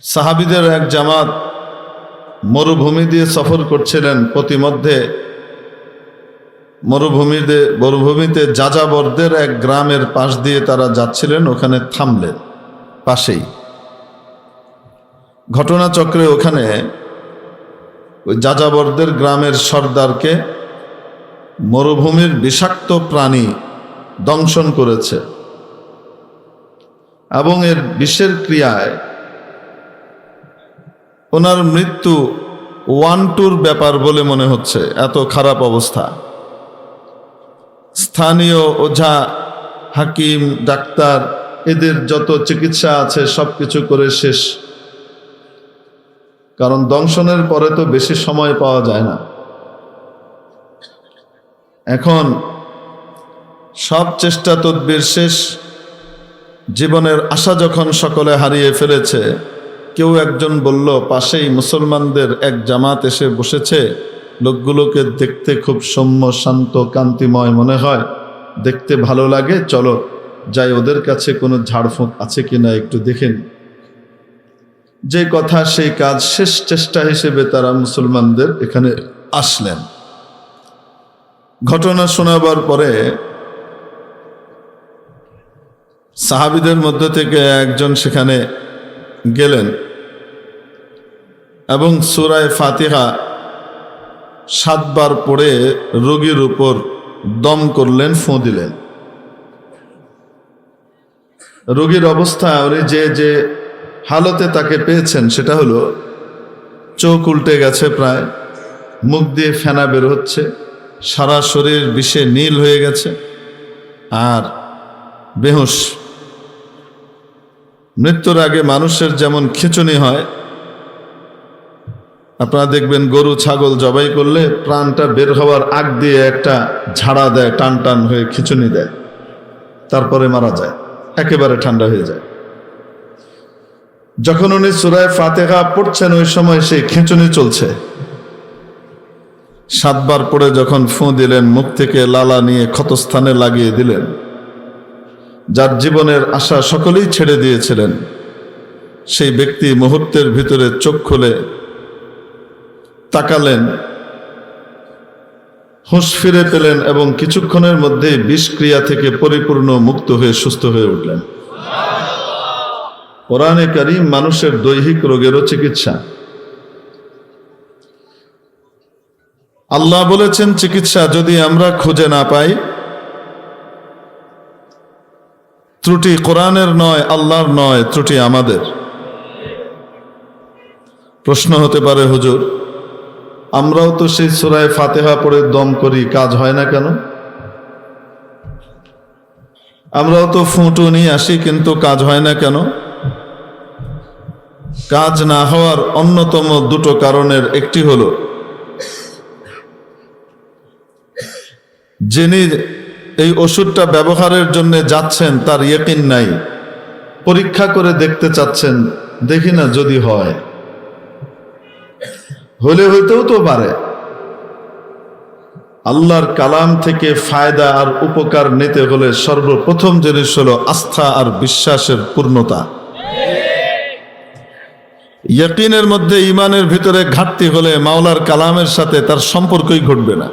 সাহাবীদের এক জামাত মরুভূমি দিয়ে সফর করছিলেন। প্রতিমধ্যে মরুভূমিতে যাযাবরদের এক গ্রামের পাশ দিয়ে তারা যাচ্ছিলেন। ওখানে থামলেন পাশেই। ঘটনাচক্রে ওখানে ওই যাযাবরদের গ্রামের সর্দারকে মরুভূমির বিষাক্ত প্রাণী দংশন করেছে এবং এর বিষের ক্রিয়ায় ওনার মৃত্যু 1-2 ব্যাপার বলে মনে হচ্ছে, এত খারাপ অবস্থা। স্থানীয় ওঝা, হাকিম, ডাক্তার এদের যত চিকিৎসা আছে সব কিছু করে শেষ, কারণ দংশনের পরে তো বেশি সময় পাওয়া যায় না। এখন সব চেষ্টা তদবির শেষ, জীবনের আশা যখন সকলে হারিয়ে ফেলেছে, কেউ একজন বলল, পাশেই মুসলমানদের এক জামাত এসে বসেছে, লোকগুলোকে দেখতে খুব সৌম্য, শান্ত, কান্তিময় মনে হয়, দেখতে ভালো লাগে, চলো যাই ওদের কাছে কোনো ঝাড়ফুঁক আছে কিনা একটু দেখেন। যে কথা সেই কাজ, শেষ চেষ্টা হিসেবে তারা মুসলমানদের এখানে আসলেন। ঘটনা শোনাবার পরে সাহাবীদের মধ্যে থেকে একজন সেখানে গেলেন এবং সূরা ফাতিহা 7 বার পড়ে রোগীর উপর দম করলেন, ফু দিলেন। রোগীর অবস্থা, উনি যে হালতে তাকে পেয়েছেন সেটা হলো চোখ উল্টে গেছে প্রায়, মুখ দিয়ে ফেনা বের হচ্ছে, সারা শরীর বিষে নীল হয়ে গেছে আর বেহুশ। মৃত্যুর আগে মানুষের যেমন খিঁচুনি হয়, আপনারা দেখবেন গরু ছাগল জবাই করলে প্রাণটা বের হওয়ার আগ দিয়ে একটা ঝাড়া দেয়, টান টান হয়ে খিঁচুনি দেয়, তারপরে মারা যায়, একেবারে ঠান্ডা হয়ে যায়। যখন উনি সূরা ফাতিহা পড়ছেন ওই সময় সেই খিঁচুনি চলছে। 7 বার পড়ে যখন ফু দিলেন, মুখ থেকে লালা নিয়ে ক্ষতস্থানে লাগিয়ে দিলেন, যার জীবনের আশা সকলেই ছেড়ে দিয়েছিলেন, সেই ব্যক্তি মুহূর্তের ভিতরে চোখ খুলে তাকালেন, হুঁশ ফিরে পেলেন এবং কিছুক্ষণের মধ্যেই বিষক্রিয়া থেকে পরিপূর্ণ মুক্ত হয়ে সুস্থ হয়ে উঠলেন। কোরআনে কারীম মানুষের দৈহিক রোগেরও চিকিৎসা। আল্লাহ বলেছেন, চিকিৎসা যদি আমরা খুঁজে না পাই, ত্রুটি কোরআনের নয়, আল্লাহর নয়, ত্রুটি আমাদের। প্রশ্ন হতে পারে, হুজুর আমরাও তো সেই সূরা ফাতিহা পড়ে দম করি, কাজ হয় না কেন? আমরাও তো ফুঁটু নিয়ে আসি, কিন্তু কাজ হয় না কেন? কাজ না হওয়ার অন্যতম 2টো কারণের একটি হলো, যিনি এই ওষুধটা ব্যবহারের জন্য যাচ্ছেন তার ইয়াকিন নাই, পরীক্ষা করে দেখতে চাচ্ছেন, দেখি না যদি হয়, হলে হইতেও তো পারে। আল্লাহর কালাম থেকে ফায়দা আর উপকার নিতে হলে সর্বপ্রথম জিনিস হলো আস্থা আর বিশ্বাসের পূর্ণতা। ইয়াকিনের মধ্যে, ইমানের ভিতরে ঘাটতি হলে মাওলার কালামের সাথে তার সম্পর্কই ঘটবে না।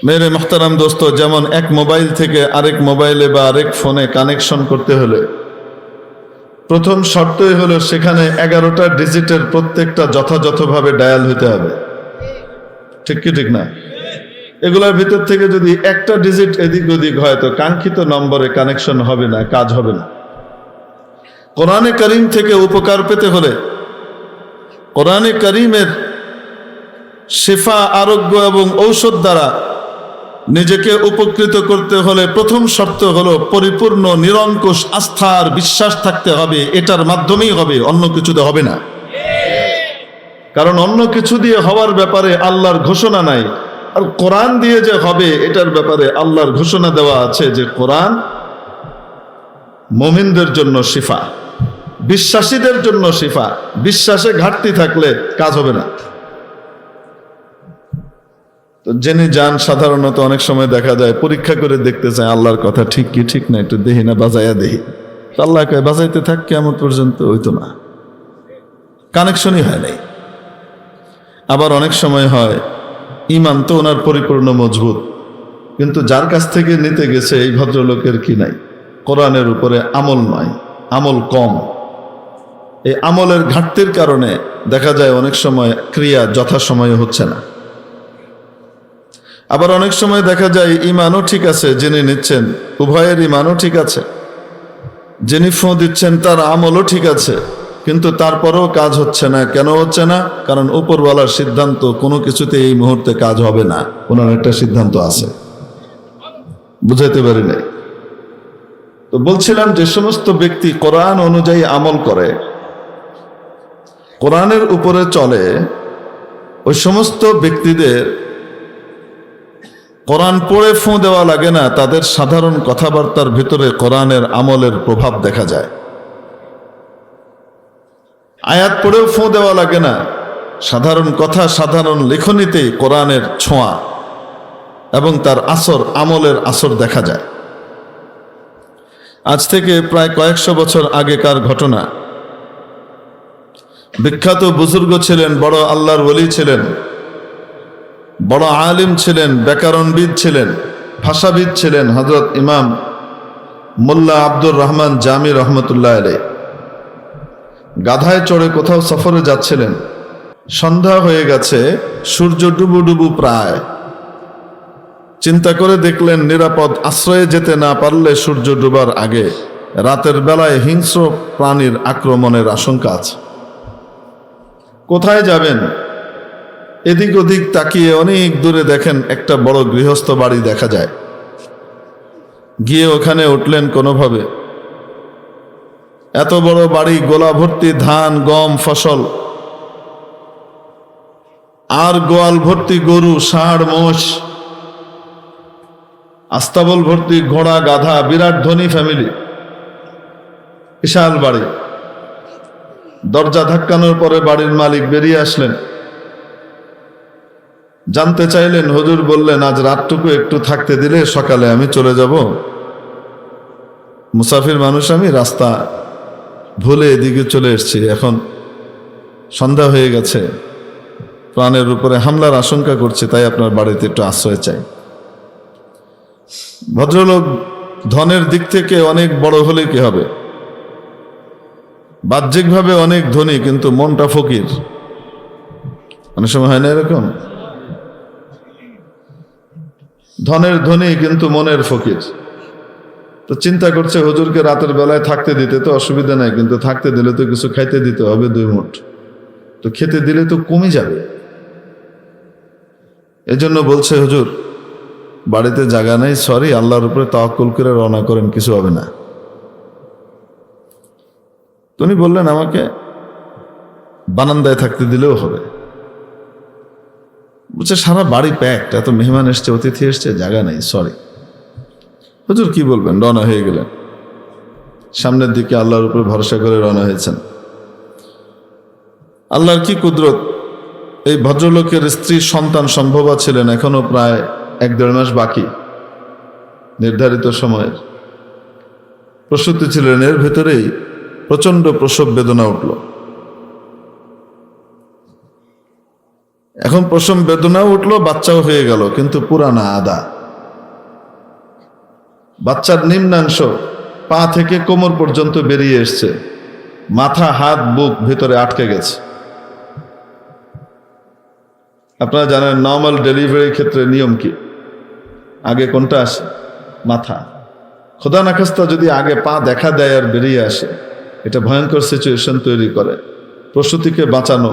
মেরে মুহতারাম দোস্ত, যেমন এক মোবাইল থেকে আরেক মোবাইলে বা আরেক ফোনে কানেকশন করতে হলে প্রথম শর্তই হলো সেখানে 11টা ডিজিটের প্রত্যেকটা যথাযথভাবে ডায়াল হতে হবে। ঠিক কি ঠিক না? এগুলোর ভিতর থেকে যদি একটা ডিজিট এদিক ওদিক হয় তো কাঙ্ক্ষিত নম্বরে কানেকশন হবে না, কাজ হবে না। কোরআনে কারীম থেকে উপকার পেতে হলে, কোরআনে কারীমের শিফা, আরোগ্য এবং ঔষধ দ্বারা নিজেকে উপকৃত করতে হলে প্রথম শর্ত হলো পরিপূর্ণ নিরঙ্কুশ আস্থা আর বিশ্বাস থাকতে হবে। এটার মাধ্যমেই হবে, অন্য কিছুতে হবে না। কারণ অন্য কিছু দিয়ে হওয়ার ব্যাপারে আল্লাহর ঘোষণা নাই, আর কোরআন দিয়ে যে হবে এটার ব্যাপারে আল্লাহর ঘোষণা দেওয়া আছে যে কোরআন মুমিনদের জন্য শিফা, বিশ্বাসীদের জন্য শিফা। বিশ্বাসে ঘাটতি থাকলে কাজ হবে না। তো জেনে যান, সাধারণত অনেক সময় দেখা যায় পরীক্ষা করে দেখতে চায় আল্লাহর কথা ঠিক কি ঠিক না, একটু দেখি না, বাজায়া দেখি, তো আল্লাহ কয় বাজাইতে থাক কিয়ামত পর্যন্ত, হইতো না, কানেকশনই হয় নাই। আবার অনেক সময় হয় ইমান তো ওনার পরিপূর্ণ মজবুত, কিন্তু যার কাছ থেকে নিতে গেছে এই ভদ্রলোকের কি নাই, কোরআনের উপরে আমল নয়, আমল কম। এই আমলের ঘাটতির কারণে দেখা যায় অনেক সময় ক্রিয়া যথাসময়ে হচ্ছে না। আবার অনেক সময় দেখা যায় ইমানও ঠিক আছে, যিনি নিচ্ছেন উভয়ের ইমানও ঠিক আছে, যিনি ফোঁ দিচ্ছেন তার আমলও ঠিক আছে, কিন্তু তারপরেও কাজ হচ্ছে না। কেন হচ্ছে না? কারণ উপরওয়ালার সিদ্ধান্ত কোনো কিছুতে এই মুহূর্তে কাজ হবে না, ওনার একটা সিদ্ধান্ত আছে। বুঝাইতে পারি নাই? তো বলছিলাম যে সমস্ত ব্যক্তি কোরআন অনুযায়ী আমল করে, কোরআনের উপরে চলে, ওই সমস্ত ব্যক্তিদের কোরআন পড়ে ফোঁ দেওয়া লাগে না, তাদের সাধারণ কথাবার্তার ভিতরে কোরআনের আমলের প্রভাব দেখা যায়। আয়াত পড়েও ফোঁ দেওয়া লাগে না, সাধারণ কথা, সাধারণ লেখনীতেই কোরআনের ছোঁয়া এবং তার আসর, আমলের আসর দেখা যায়। আজ থেকে প্রায় কয়েকশো বছর আগেকার ঘটনা। বিখ্যাত বুজুর্গ ছিলেন, বড় আল্লাহর ওলি ছিলেন, বড় আলিম ছিলেন, ব্যাকরণবিদ ছিলেন, ভাষাবিদ ছিলেন, হযরত ইমাম মোল্লা আব্দুর রহমান জামি রহমতুল্লাহ আলাইহি। গাধায় চড়ে কোথাও সফরে যাচ্ছিলেন, সন্ধ্যা হয়ে গেছে, সূর্য ডুবু ডুবু প্রায়। চিন্তা করে দেখলেন নিরাপদ আশ্রয়ে যেতে না পারলে সূর্য ডুবার আগে রাতের বেলায় হিংস্র প্রাণীর আক্রমণের আশঙ্কা আছে। কোথায় যাবেন? এদিক ওদিক তাকিয়ে অনেক দূরে দেখেন একটা বড় গৃহস্থ বাড়ি দেখা যায়। গিয়ে ওখানে উঠলেন কোনোভাবে। এত বড় বাড়ি, গোলা ভর্তি ধান, গম, ফসল, আর গোয়াল ভর্তি গরু, ষাঁড়, মোষ, আস্তাবল ভর্তি ঘোড়া, গাধা, বিরাট ধনী ফ্যামিলি, বিশাল বাড়ি। দরজা ধাক্কানোর পরে বাড়ির মালিক বেরিয়ে আসলেন, জানতে চাইলেন। হুজুর বললেন, আজ রাতটুকু একটু থাকতে দিলে সকালে আমি চলে যাব, মুসাফির মানুষ আমি, রাস্তা ভুলে এদিকে চলে এসেছি, এখন সন্ধ্যা হয়ে গেছে, প্রাণের উপরে হামলার আশঙ্কা করছে, তাই আপনার বাড়িতে একটু আশ্রয় চাই। ভদ্রলোক ধনের দিক থেকে অনেক বড় হলে কি হবে, বাহ্যিকভাবে অনেক ধনী, কিন্তু মনটা ফকির। অনেক সময় হয় না এরকম? ধনের ধনী কিন্তু মনের ফকির। তো চিন্তা করছে হুজুরকে রাতের বেলায় থাকতে দিতে তো অসুবিধা নাই, কিন্তু থাকতে দিলে তো কিছু খাইতে দিতে হবে, 2 মুঠ, তো খেতে দিলে তো কমে যাবে। এজন্য বলছে, হুজুর বাড়িতে জায়গা নাই, সরি, আল্লাহর উপরে তাওয়াক্কুল করে রওনা করেন, কিছু হবে না। উনি বললেন, আমাকে বারান্দায় থাকতে দিলেও হবে। বলছে, সারা বাড়ি প্যাকড, এত মেহমান এসছে, অতিথি এসছে, জায়গা নেই, সরি। হুজুর কি বলবেন, রওনা হয়ে গেলেন। সামনের দিকে আল্লাহর উপর ভরসা করে রওনা হয়েছেন। আল্লাহর কি কুদরত, এই ভদ্রলোকের স্ত্রী সন্তান সম্ভবা ছিলেন, এখনো প্রায় 1-1.5 মাস বাকি নির্ধারিত সময়ের। প্রসূতি ছিলেন, এর ভেতরেই প্রচন্ড প্রসব বেদনা উঠল। এখন প্রসব বেদনাও উঠলো, বাচ্চাও হয়ে গেল, কিন্তু পুরানা আদা। বাচ্চার নিম্নাংশ পা থেকে কোমর পর্যন্ত বেরিয়ে এসছে, মাথা, হাত, বুক ভিতরে আটকে গেছে। আপনারা জানেন নর্মাল ডেলিভারির ক্ষেত্রে নিয়ম কি, আগে কোনটা আসে? মাথা। খোদা না খাস্তা যদি আগে পা দেখা দেয় আর বেরিয়ে আসে, এটা ভয়ঙ্কর সিচুয়েশন তৈরি করে। প্রসূতিকে বাঁচানো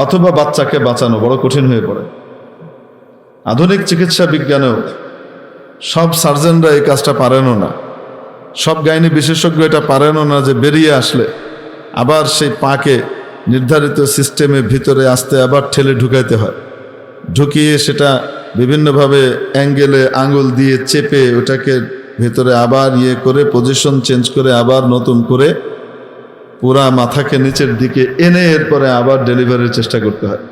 অথবা বাচ্চাকে বাঁচানো বড় কঠিন হয়ে পড়ে। আধুনিক চিকিৎসা বিজ্ঞানেও সব সার্জনরা এই কাজটা পারেনও না, সব গাইনি বিশেষজ্ঞ এটা পারেনও না, যে বেরিয়ে আসলে আবার সেই পাকে নির্ধারিত সিস্টেমে ভিতরে আসতে আবার ঠেলে ঢুকাইতে হয়, ঢুকিয়ে সেটা বিভিন্নভাবে অ্যাঙ্গেলে আঙুল দিয়ে চেপে ওটাকে ভিতরে আবার করে পজিশন চেঞ্জ করে আবার নতুন করে পুরা মাথাকে নিচের দিকে এনে এরপরে আবার ডেলিভারির চেষ্টা করতে হয়।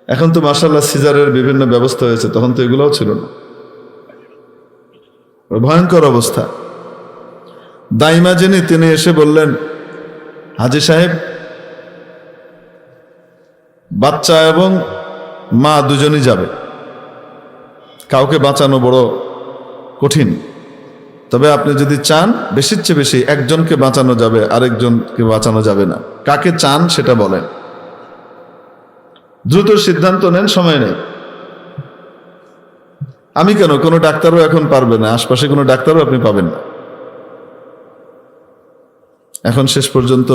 এখন তো মাশাআল্লাহ সিজারের বিভিন্ন ব্যবস্থা হয়েছে, তখন তো এগুলোও ছিল না। ভয়ঙ্কর অবস্থা। দাইমা যিনি, তিনি এসে বললেন, হাজী সাহেব, বাচ্চা এবং মা দুজনই যাবে, কাউকে বাঁচানো বড় কঠিন, তবে আপনি যদি চান বেশির চেয়ে বেশি একজনকে বাঁচানো যাবে, আরেকজনকে বাঁচানো যাবে না। কাকে চান সেটা বলেন, দ্রুত সিদ্ধান্ত নেন, সময় নেই। আমি কেন, কোনো ডাক্তারও এখন পারবে না, আশপাশে কোনো ডাক্তারও আপনি পাবেন না। এখন শেষ পর্যন্ত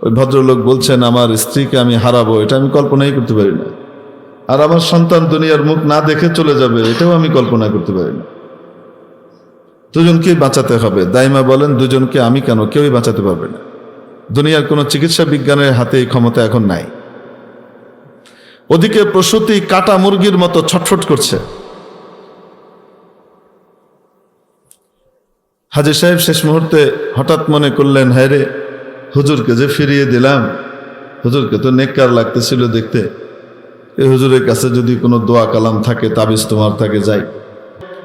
ওই ভদ্রলোক বলছেন, আমার স্ত্রীকে আমি হারাবো, এটা আমি কল্পনাই করতে পারি না। আর আমার সন্তান দুনিয়ার মুখ না দেখে চলে যাবে, এটাও আমি কল্পনা করতে পারি না। দুজনকেই বাঁচাতে হবে। দাইমা বলেন, দুজনকে আমি কেন, কেউই বাঁচাতে পারবে না। দুনিয়ার কোনো চিকিৎসা বিজ্ঞানের হাতে এই ক্ষমতা এখন নাই। ওদিকে প্রসূতি কাটা মুরগির মতো ছটফট করছে। হাজী সাহেব শেষ মুহূর্তে হঠাৎ মনে করলেন, হ্যাঁ রে, হুজুরকে যে ফিরিয়ে দিলাম, হুজুরকে তো নেককার লাগতেছিল দেখতে, এই হুজুরের কাছে যদি কোনো দোয়া কালাম থাকে, তাবিজ তোমার থাকে, যাই।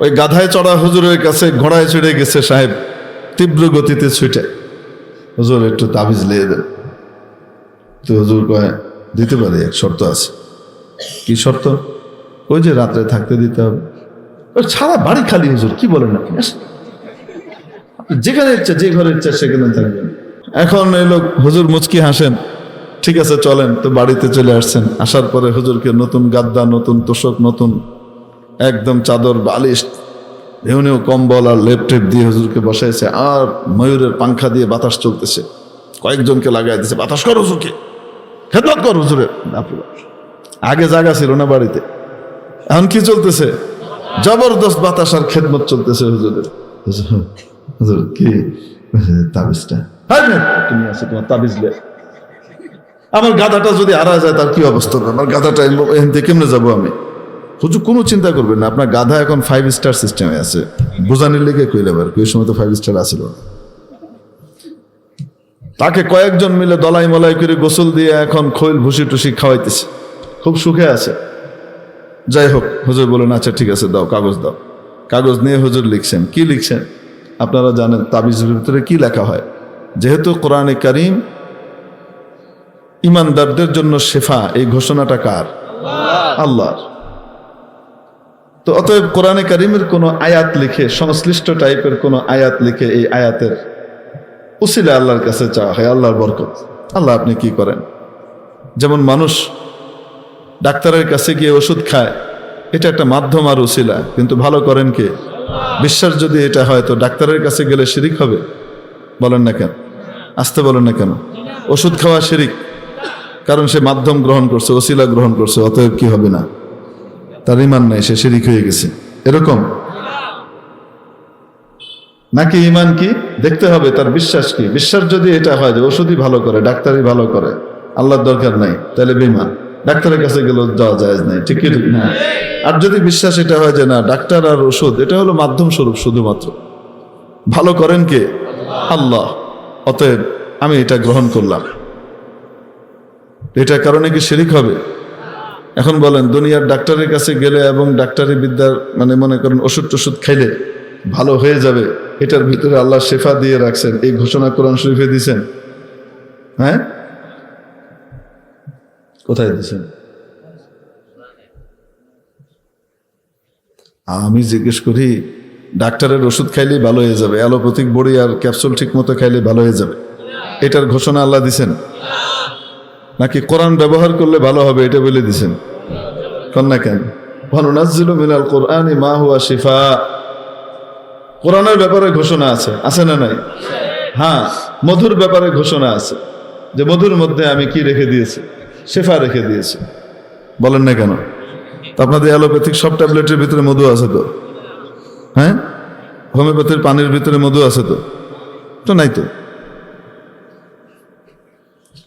ওই গাধায় চড়া হুজুরের কাছে ঘোড়ায় চড়ে গেছে সাহেব, তীব্র গতিতে ছুটে, হুজুর একটু তাবিজ লিয়ে দেন। তো হুজুর কয়, দিতে পারি, এক শর্ত আছে। কি শর্ত? ওই যে রাত্রে থাকতে দিতে হবে। সারা বাড়ি খালি হুজুর, কি বলেন আপনি? যেখানে ইচ্ছা, যে ঘরে ইচ্ছা সেখানে থাকবেন। এখন এই লোক, হুজুর মুচকি হাসেন, ঠিক আছে চলেন। তো বাড়িতে চলে আসছেন। আসার পরে হুজুরকে নতুন গাদ্দা, নতুন তোষক, নতুন একদম চাদর, বালিশ, এমনিও কম্বল আর লেপটেপ দিয়ে হুজুরকে বসাইছে। আর ময়ূরের পাংখা দিয়ে বাতাস চলতেছে, কয়েকজনকে লাগাই দিচ্ছে, বাতাস কর হুজুরকে, খেদমত কর হুজুরের। আগে জায়গা ছিল না বাড়িতে, এখন কি চলতেছে? জবরদস্ত বাতাস আর খেদমত চলতেছে হুজুরের। হুজুর কি তাবিজটা? তুমি আছে তোমার তাবিজ লে। আমার গাধাটা যদি হারা যায় তার কি অবস্থা হবে? আমার গাধাটা এখান থেকে কেমনে যাবো আমি? হুজুর কোনো চিন্তা করবেন না, আপনার গাধা এখন 5 স্টার সিস্টেমে আছে। বোঝানির লেগে কইলে বার, ওই সময় তো 5 স্টার আসিল। তাকে কয়েকজন মিলে দলাই মলাই করে গোসল দিয়ে এখন খৈল ভুসি টুসি খাওয়াইতেছে, খুব সুখে আছে। যাই হোক, হুজুর বলেন, আচ্ছা ঠিক আছে, দাও কাগজ দাও। কাগজ নিয়ে হুজুর লিখছেন। কি লিখছেন আপনারা জানেন? তাবিজের ভিতরে কি লেখা হয়? যেহেতু কোরআনে কারীম ইমানদারদের জন্য শেফা, এই ঘোষণাটা কার? আল্লাহর। তো অতএব কোরআনে কারীমের কোন আয়াত লিখে, সংশ্লিষ্ট টাইপের কোন আয়াত লিখে, এই আয়াতের উসিলা আল্লাহর কাছে চাওয়া হয়, আল্লাহর বরকত। আল্লাহ আপনি কি করেন? যেমন মানুষ ডাক্তারের কাছে গিয়ে ওষুধ খায়, এটা একটা মাধ্যম আর উসিলা, কিন্তু ভালো করেন কে? বিশ্বাস যদি এটা হয়, তো ডাক্তারের কাছে গেলে শিরিক হবে? বলেন না কেন? আসতে বলেন না কেন? ওষুধ খাওয়া শিরিক, কারণ সে মাধ্যম গ্রহণ করছে, ওসিলা গ্রহণ করছে। অতএব কি হবে না? তার ইমান নাই, সে শিরিক হয়ে গেছে। এরকম নাকি? ইমান কি দেখতে হবে, তার বিশ্বাস কি। বিশ্বাস যদি এটা হয় যে ওষুধই ভালো করে, ডাক্তারই ভালো করে, আল্লাহর দরকার নাই, তাহলে বেঈমান। ডাক্তারের কাছে গেলেও যাওয়া জায়েজ নাই, ঠিক কি না? আর যদি বিশ্বাস এটা হয় যে না, ডাক্তার আর ওষুধ এটা হলো মাধ্যম স্বরূপ, শুধুমাত্র ভালো করেন কে? আল্লাহ। অতএব আমি এটা গ্রহণ করলাম, এটার কারণে কি শিরিক হবে? এখন বলেন, দুনিয়ার ডাক্তারের কাছে গেলে এবং ডাক্তারি বিদ্যার মনে করেন ওষুধ টষুধ খাইলে ভালো হয়ে যাবে, এটার ভিতরে আল্লাহ শেফা দিয়ে রাখছেন, এই ঘোষণা কোরআন শরীফে দিয়েছেন? হ্যাঁ, কোথায় দিয়েছেন? আমি জিজ্ঞেস করি, ডাক্তারের ওষুধ খাইলেই ভালো হয়ে যাবে, অ্যালোপ্যাথিক বড়ি আর ক্যাপসুল ঠিক মতো খাইলে ভালো হয়ে যাবে, এটার ঘোষণা আল্লাহ দিছেন? নাকি কোরআন ব্যবহার করলে ভালো হবে এটা বলে দিছেন? কন্যা কেন? ওয়ানুনাজ্জিলু মিনাল কুরআনি মা হুয়া শিফা। কোরআনের ব্যাপারে ঘোষণা আছে, আছে না নাই? হ্যাঁ, মধুর ব্যাপারে ঘোষণা আছে, যে মধুর মধ্যে আমি কি রেখে দিয়েছি? শেফা রেখে দিয়েছি। বলেন না কেন? তো আপনাদের অ্যালোপ্যাথিক সব ট্যাবলেটের ভিতরে মধু আছে তো? হ্যাঁ, হোমিওপ্যাথির পানির ভিতরে মধু আছে তো? তো নাই তো।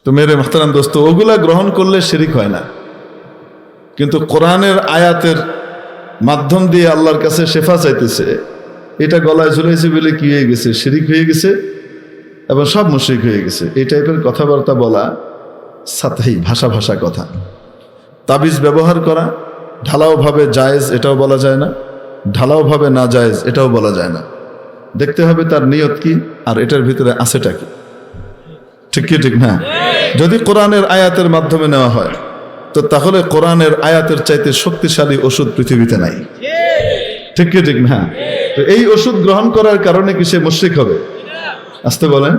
তো মেরে মাহতারাম দোস্ত, ওগুলা গ্রহণ করলে শিরিক হয় না, কিন্তু কোরআনের আয়াতের মাধ্যম দিয়ে আল্লাহর কাছে শেফা চাইতেছে, এটা গলায় ঝুলাইছে বলে কি হয়ে গেছে? শিরিক হয়ে গেছে এবং সব মুশরিক হয়ে গেছে। এই টাইপের কথাবার্তা বলা সাতাই ভাষা ভাষা কথা। তাবিজ ব্যবহার করা ঢালাওভাবে জায়েজ, এটাও বলা যায় না, ঢালাওভাবে না জায়েজ, এটাও বলা যায় না। দেখতে হবে তার নিয়ত কি আর এটার ভিতরে আছেটা কি। ঠিক কি ঠিক না? যদি কোরআনের আয়াতের মাধ্যমে নেওয়া হয় তো তাহলে কোরআনের আয়াতের চাইতে শক্তিশালী ওষুধ পৃথিবীতে নাই। ঠিক কি ঠিক না? তো এই ওষুধ গ্রহণ করার কারণে কি সে মুশরিক হবে? আসতে বলেন।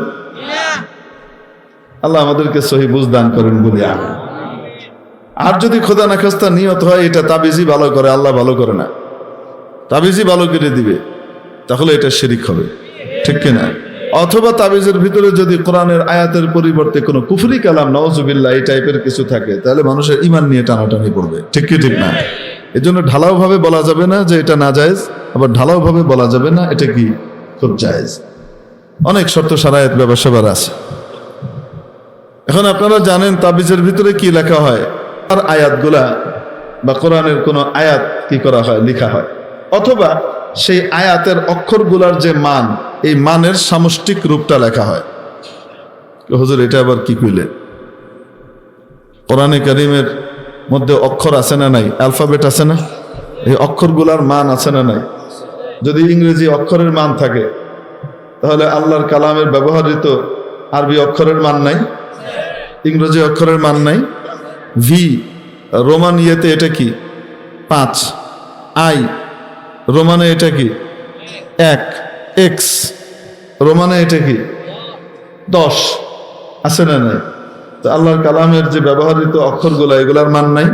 আল্লাহ আমাদেরকে সহি বুঝ দান করেন বলি আমিন। আর যদি খোদা না খাস্তা নিয়ত হয় এটা তাবিজই ভালো করে, আল্লাহ ভালো করে না, তাবিজই ভালো করে দিবে, তাহলে এটা শিরিক হবে। ঠিক কিনা? অথবা তাবিজের ভিতরে যদি কোরআনের আয়াতের পরিবর্তে কোনো কুফরি কালাম নাউজুবিল্লাহ এই টাইপের কিছু থাকে তাহলে মানুষের ঈমান নিয়ে টানাটানি পড়বে। ঠিক কি ঠিক না? এই জন্য ঢালাও ভাবে বলা যাবে না যে এটা নাজায়েজ, আবার ঢালাও ভাবে বলা যাবে না এটা কি খুব জায়েজ। অনেক শর্ত শারায়েত ব্যবসা আছে। এখন আপনারা জানেন তাবিজের ভিতরে কি লেখা হয়, আর আয়াতগুলা বা কোরআনের কোন আয়াত কি করা হয়, লেখা হয়, অথবা সেই আয়াতের অক্ষরগুলার যে মান, এই মানের সামষ্টিক রূপটা লেখা হয়। হুজুর এটা আবার কি কইলেন? কোরআনে কারীমের মধ্যে অক্ষর আছে না নাই? অ্যালফাবেট আছে না? এই অক্ষরগুলার মান আছে না নাই? যদি ইংরেজি অক্ষরের মান থাকে তাহলে আল্লাহর কালামের ব্যবহৃত আরবি অক্ষরের মান নাই, ইংরেজি অক্ষরের মান নাই। ভি রোমান ইয়েতে এটা কি 5, আই রোমানে এটা কি 1, এক্স রোমানে এটা কি 10, আছে না নাই? তো আল্লাহর কালামের যে ব্যবহৃত অক্ষরগুলো এগুলার মান নাই।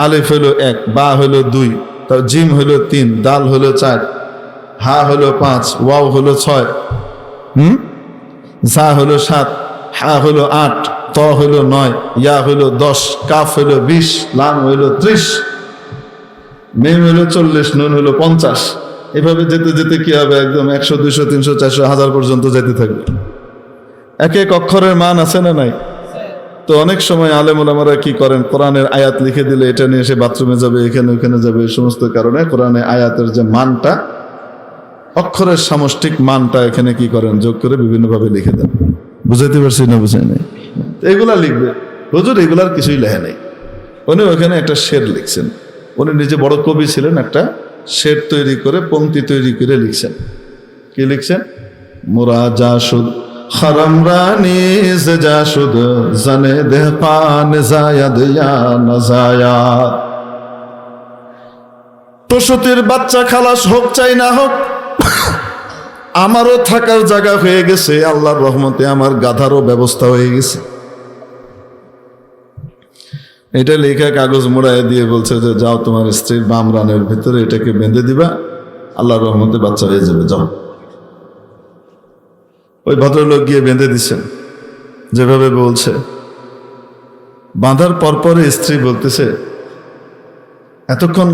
আলিফ হইল 1, বা হইল 2, তার জিম হইল 3, দাল হইল 4, হা হইল 5, ওয়াও হইল 6, জা হইল 7, হা হইল 8, ত হইল 9, ইয়া হইল 10, কাফ হইল 20, লাম হইল 30, মিম হইল 40, নুন হইল 50। এভাবে যেতে যেতে কি হবে, একদম 100, 200, 300, 400, 1000 পর্যন্ত যেতে থাকবে। এক এক অক্ষরের মান আছে না নাই? তো অনেক সময় আলেম ওলামারা কি করেন, কোরআনের আয়াত লিখে দিলে এটা নিয়ে এসে বাথরুমে যাবে, এখানে ওখানে যাবে, এই সমস্ত কারণে কোরআনে আয়াতের যে মানটা, অক্ষরের সামষ্টিক মানটা এখানে কি করেন, যোগ করে বিভিন্নভাবে লিখে দেন। বুঝাইতে পারছি না? বুঝাই নাই? এগুলা লিখবে হুজুর, এগুলার কিছুই লেখা নেই। উনি ওখানে একটা শের লিখছেন, উনি নিজে বড় কবি ছিলেন, একটা শের তৈরি করে পংক্তি তৈরি করে লিখছেন। কি লিখছেন? মোরা যা সুদ খরমরানি যা সুদ জানে দেহপান জায়াদ ইয়া নাজায়াত। প্রসূতির বাচ্চা খালাস হোক চাই না হোক, আমারও থাকার জায়গা হয়ে গেছে, আল্লাহর রহমতে আমার গাধারও ব্যবস্থা হয়ে গেছে। এটা লেখা কাগজ মোড়ায় দিয়ে বলছে যে যাও তোমার স্ত্রীর বাম রানের ভিতরে এটাকে বেঁধে দিবা, আল্লাহর রহমতে বাচ্চা হয়ে যাবে, যাও। ওই ভদ্রলোক গিয়ে বেঁধে দিচ্ছেন যেভাবে বলছে। বাঁধার পরপরে স্ত্রী বলতেছে, এতক্ষণ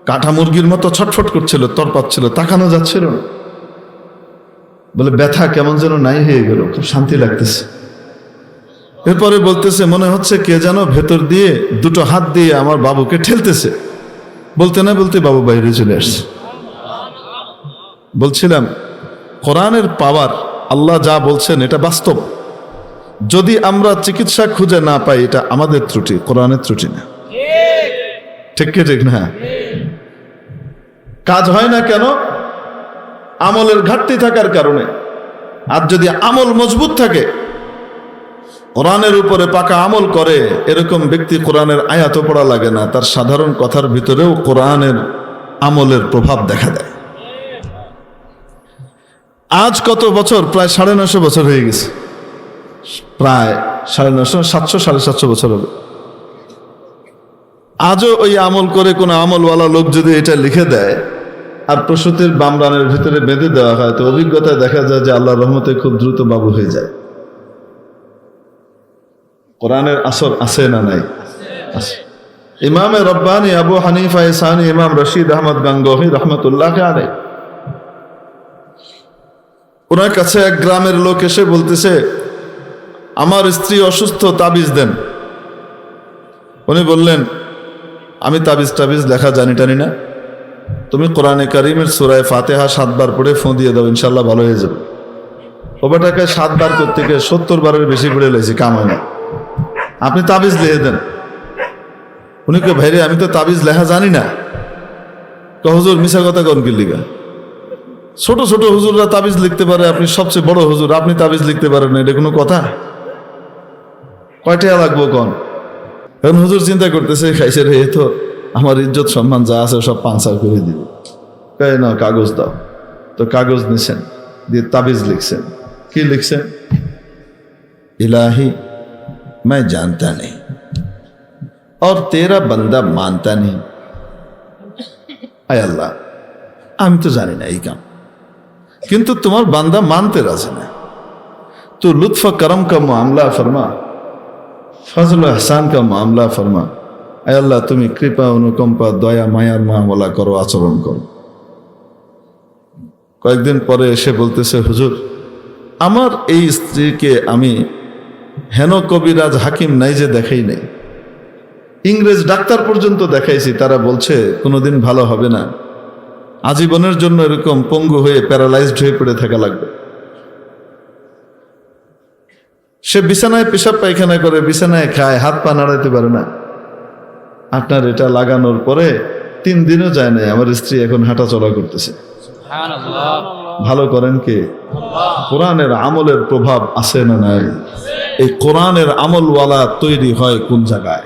কাঠা মুরগির মতো ছটফট করছিল, তরপাচ্ছিল, তাকানো যাচ্ছিল না। বলে ব্যথা কেমন যেন নাই হয়ে গেল, খুব শান্তি লাগতেছে। এরপরে বলতেছে, মনে হচ্ছে কে যেন ভেতর দিয়ে দুটো হাত দিয়ে আমার বাবুকে ঠেলতেছে। বলতে না বলতে বাবু বাইরে চলে আসছে। বলছিলাম কোরআনের পাওয়ার, আল্লাহ যা বলছেন এটা বাস্তব। যদি আমরা চিকিৎসা খুঁজে না পাই এটা আমাদের ত্রুটি, কোরআনের ত্রুটি না। ঠিক কি ঠিক না? কাজ হয় না কেন? আমলের ঘাটতি থাকার কারণে। আর যদি আমল মজবুত থাকে, কোরআনের উপরে পাকা আমল করে, এরকম ব্যক্তি কোরআনের আয়াতও পড়া লাগে না, তার সাধারণ কথার ভিতরেও কোরআনের আমলের প্রভাব দেখা দেয়। আজ কত বছর? প্রায় 950 বছর হয়ে গেছে, প্রায় 950, 700, 750 বছর হবে। আজও ওই আমল করে কোনো আমলওয়ালা লোক যদি এটা লিখে দেয় আর প্রসূতির বাম রানের ভিতরে বেঁধে দেওয়া হয়, তো অভিজ্ঞতায় দেখা যায় যে আল্লাহর রহমতে খুব দ্রুত বাবু হয়ে যায়। কোরআনের আসর আছে না নাই? আছে। ইমামে রব্বানি আবু হানিফা ইসানি ইমাম রশিদ আহমদ গাঙ্গোহী রহমতুল্লাহ আলাইহি, ওনার কাছে এক গ্রামের লোক এসে বলতেছে, আমার স্ত্রী অসুস্থ, তাবিজ দেন। উনি বললেন, আমি তাবিজ টাবিজ লেখা জানি টানি না, তুমি কোরআনে কারিমের সূরা ফাতিহা 7 বার পড়ে ফোঁ দিয়ে দাও, ইনশাল্লাহ ভালো হয়ে যাবে। ওবাটাকে 7 বার করতে গিয়ে 70 বারের বেশি পড়ে লেছি, কাম হয় না। আপনি তাবিজ লিখে দেন। উনি কে ভাইরে, আমি তো তাবিজ লেখা জানি না। হুজুর মিশা কথা কোন কি লিখা? ছোট ছোট হুজুররা তাবিজ লিখতে পারে, আপনি সবচেয়ে বড় হুজুর, আপনি তাবিজ লিখতে পারেন না, এটা কোনো কথা? কয়টা লাগবো কন? এখন হুজুর চিন্তা করতেছে, খাইছে রে, তো আমার ইজ্জত সম্মান যা আছে সব পাঞ্চার করে দিবে। না, কাগজ দাও। তো কাগজ নিছেন, দিয়ে তাবিজ লিখছেন। কি লিখছেন? इलाही मैं जानता नहीं और तेरा बंदा मानता नहीं। आय अल्लाह, আমি তো জানি না এই কাম, কিন্তু তোমার বান্দা মানতে রাজি না। তো লুৎফ করম का मामला फरमा, ফজল এহসান का मामला फरमा। আয় আল্লাহ, তুমি কৃপা অনুকম্পা দয়া মায়ার মামলা করো, আচরণ করো। কয়েকদিন পরে এসে বলতেছে, হুজুর, আমার এই স্ত্রীকে আমি হেন কবিরাজ হাকিম নাই যে দেখাই নাই, ইংরেজ ডাক্তার পর্যন্ত দেখাইছি, তারা বলছে কোনোদিন ভালো হবে না, আজীবনের জন্য এরকম পঙ্গু হয়ে প্যারালাইজড হয়ে পড়ে থাকা লাগবে। সে বিছানায় পেশাব পায়খানা করে, বিছানায় খায়, হাত পা নাড়াতে পারে না। আপনার এটা লাগানোর পরে 3 দিনও যায় না, আমার স্ত্রী এখন হাঁটা চলা করতেছে। ভালো করেন কে? কোরআনের আমলের প্রভাব আছে না নাই? এই কোরআনের আমলওয়ালা তৈরি হয় কোন জায়গায়?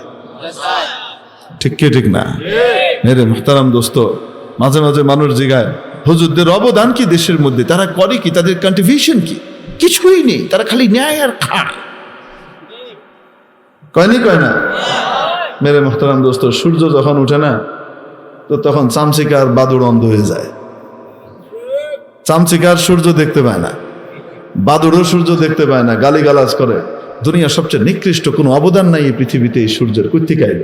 ঠিক কি ঠিক না? মেরে মুহতারাম দোস্ত, মাঝে মাঝে মানুষ জিগায়, হুজুরদের অবদান কি দেশের মধ্যে? তারা করে কি? তাদের কন্ট্রিবিউশন কি? কিছুই নেই, তারা খালি ন্যায় আর খায়। কয়নি কয় না? মেরে মুহতারাম দোস্ত, সূর্য যখন উঠে না, তো তখন চামচিকার বাদুড় অন্ধ হয়ে যায়। চামচিকার সূর্য দেখতে পায় না, বাদুড়ও সূর্য দেখতে পায় না, গালিগালাজ করে। দুনিয়ার সবচেয়ে নিকৃষ্ট কোনো অবদান নাই এই পৃথিবীতে এই সূর্যের। কর্তিক আইল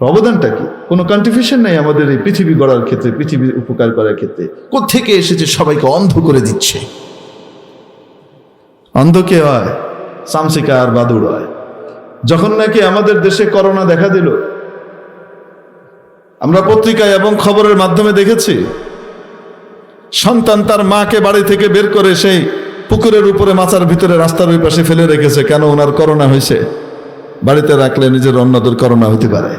অবদানটা কি? কোনো কন্ট্রিবিউশন নাই আমাদের এই পৃথিবী গড়ার ক্ষেত্রে, পৃথিবীর উপকার করার ক্ষেত্রে। কোত্থেকে এসেছে? সবাইকে অন্ধ করে দিচ্ছে। অন্ধ কে হয়? চামচিকা আর বাদুড় হয়। যখন নাকি আমাদের দেশে করোনা দেখা দিল, আমরা পত্রিকায় এবং খবরের মাধ্যমে দেখেছি, সন্তান তার মাকে বাড়ি থেকে বের করে সেই পুকুরের উপরে মাচার ভিতরে রাস্তার ওই পাশে ফেলে রেখেছে। কেন? ওনার করোনা হয়েছে। বাড়িতে রাখলে নিজের অন্যদের করোনা হইতে পারে।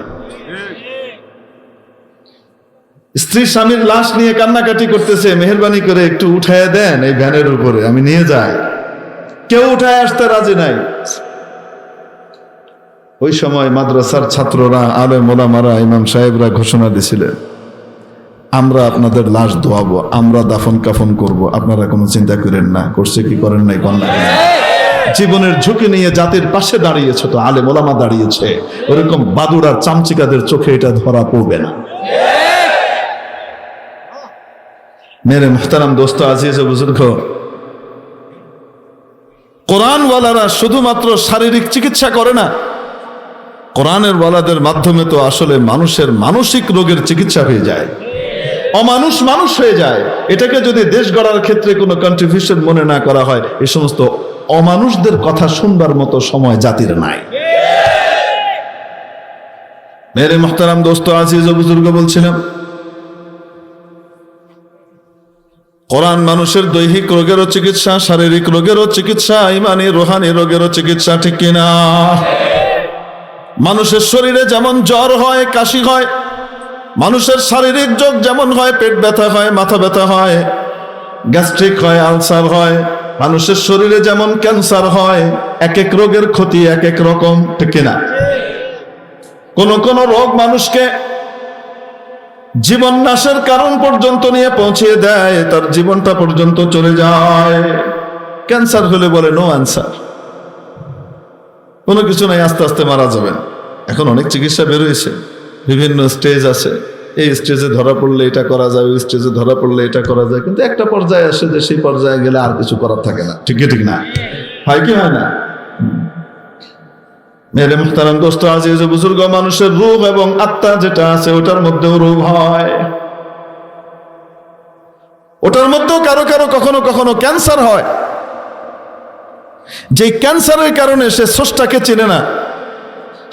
স্ত্রী স্বামীর লাশ নিয়ে কান্নাকাটি করতেছে, মেহেরবানি করে একটু উঠায় দেন এই ভ্যানের উপরে, আমি নিয়ে যাই। কেউ উঠায় আসতে রাজি নাই। ওই সময় মাদ্রাসার ছাত্ররা, আলেম ওলামারা, ইমাম সাহেবরা ঘোষণা দিছিলেন, আমরা আপনাদের লাশ ধোয়াবো, আমরা দাফন কাফন করব, আপনারা কোনো চিন্তা করেন না। করছে কি করেন নাই? কন্যা জীবনের ঝুঁকি নিয়ে জাতির পাশে দাঁড়িয়েছে, তো আলেম ওলামা দাঁড়িয়েছে। ওরকম বাদুড় আর চামচিকাদের চোখে এটা ধরা পড়বে না। মেরে মুহতারাম দোস্ত, আজিজ ও বুজুর্গ, কোরআনওয়ালারা শুধুমাত্র শারীরিক চিকিৎসা করে না, কোরআনের ওয়ালাদের মাধ্যমে তো আসলে মানুষের মানসিক রোগের চিকিৎসা হয়ে যায়, অমানুষ মানুষ হয়ে যায়। এটাকে যদি দেশ গড়ার ক্ষেত্রে কোনো কন্ট্রিবিউশন মনে না করা হয়, এই সমস্ত অমানুষদের কথা শুনবার মতো সময় জাতির নাই। মেরে মুহতারাম দোস্ত, আজিজ ও বুজুর্গ, বলছিলাম কোরআন মানুষের দৈহিক রোগেরও চিকিৎসা, শারীরিক রোগেরও চিকিৎসা, ইমানি রোহানি রোগেরও চিকিৎসা। ঠিক কিনা? মানুষের শরীরে যেমন জ্বর হয়, কাশি হয়, মানুষের শারীরিক রোগ যেমন হয়, পেট ব্যথা হয়, মাথা ব্যথা হয়, গ্যাস্ট্রিক হয়, আলসার হয়, মানুষের শরীরে যেমন ক্যান্সার হয়। এক এক রোগের ক্ষতি এক এক রকম। ঠিক কিনা? কোন কোন রোগ মানুষকে জীবন নাশের কারণ পর্যন্ত নিয়ে পৌঁছে দেয়, তার জীবনটা পর্যন্ত চলে যায়। ক্যান্সার হলে বলে নো অ্যান্সার, কোনো কিছু নাই, আস্তে আস্তে মারা যাবেন। এখন অনেক চিকিৎসা বের হয়েছে, বিভিন্ন স্টেজ আছে। এই স্টেজে ধরা পড়লে এটা করা যায়, ওই স্টেজে ধরা পড়লে এটা করা যায়, কিন্তু একটা পর্যায়ে আসে যে সেই পর্যায়ে গেলে আর কিছু করার থাকে না। ঠিক ঠিক না? হয় কি হয় না? মেরে মুহতারাম দোস্ত, আজিজ ও বুজুর্গ, মানুষের রূহ এবং আত্মা যেটা আছে ওটার মধ্যেও রূহ হয়, ওটার মধ্যেও কারো কারো কখনো কখনো ক্যান্সার হয়। যে ক্যান্সারের কারণে সে স্রষ্টাকে চেনে না,